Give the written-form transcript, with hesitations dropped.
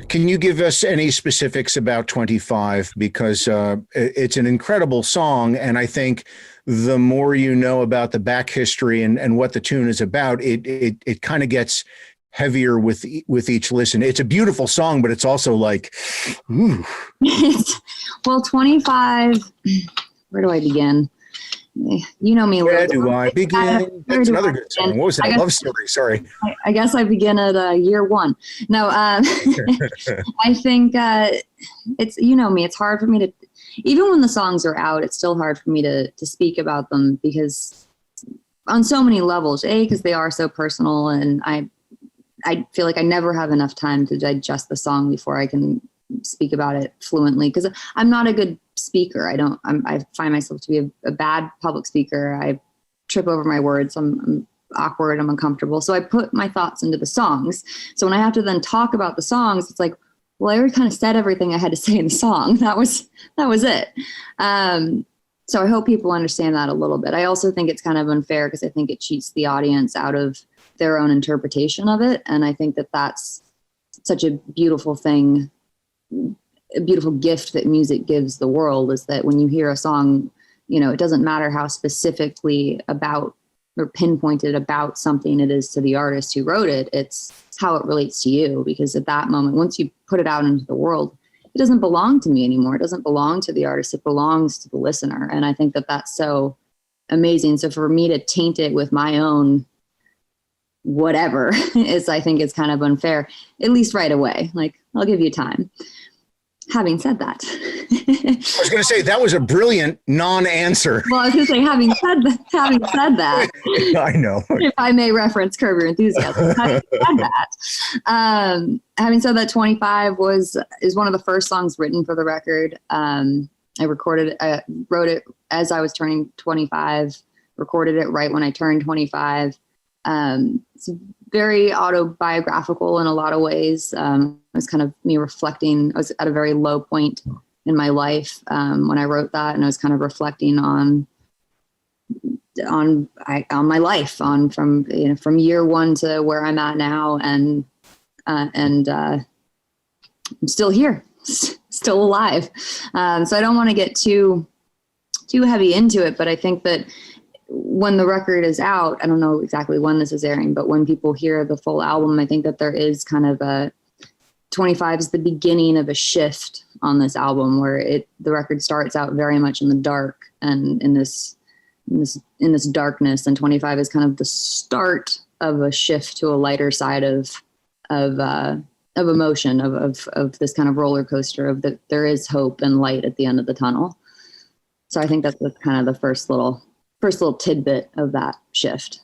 Can you give us any specifics about 25? Because it's an incredible song, and I think the more you know about the back history and what the tune is about, it kind of gets heavier with each listen. It's a beautiful song, but it's also like, ooh. Well, 25, where do I begin? You know me. Where do I begin? That's another good song. What was that? Love Story. Sorry. I guess I begin at year one. No, I think it's, you know me, it's hard for me to, even when the songs are out, it's still hard for me to speak about them because on so many levels, because they are so personal, and I feel like I never have enough time to digest the song before I can speak about it fluently, because I'm not a good speaker. I find myself to be a bad public speaker. I trip over my words. I'm awkward. I'm uncomfortable. So I put my thoughts into the songs. So when I have to then talk about the songs, it's like, well, I already kind of said everything I had to say in the song. That was it. So I hope people understand that a little bit. I also think it's kind of unfair because I think it cheats the audience out of their own interpretation of it. And I think that that's such a beautiful thing, a beautiful gift that music gives the world, is that when you hear a song, you know, it doesn't matter how specifically about or pinpointed about something it is to the artist who wrote it, it's how it relates to you. Because at that moment, once you put it out into the world, it doesn't belong to me anymore. It doesn't belong to the artist. It belongs to the listener. And I think that that's so amazing. So for me to taint it with my own whatever I think it's kind of unfair, at least right away. Like, I'll give you time. Having said that. I was going to say, that was a brilliant non-answer. Well, I was going to say, having said that, I know. If I may reference Curb Your Enthusiasm, having said that, 25 is one of the first songs written for the record. I wrote it as I was turning 25, recorded it right when I turned 25. It's very autobiographical in a lot of ways. It was kind of me reflecting. I was at a very low point in my life when I wrote that, and I was kind of reflecting on my life, from year one to where I'm at now, and I'm still here, still alive. So I don't want to get too heavy into it, but I think that when the record is out, I don't know exactly when this is airing, but when people hear the full album, I think that there is kind of 25 is the beginning of a shift on this album, where the record starts out very much in the dark and in this darkness, and 25 is kind of the start of a shift to a lighter side of emotion, of this kind of roller coaster of that there is hope and light at the end of the tunnel. So I think that's kind of the first little tidbit of that shift.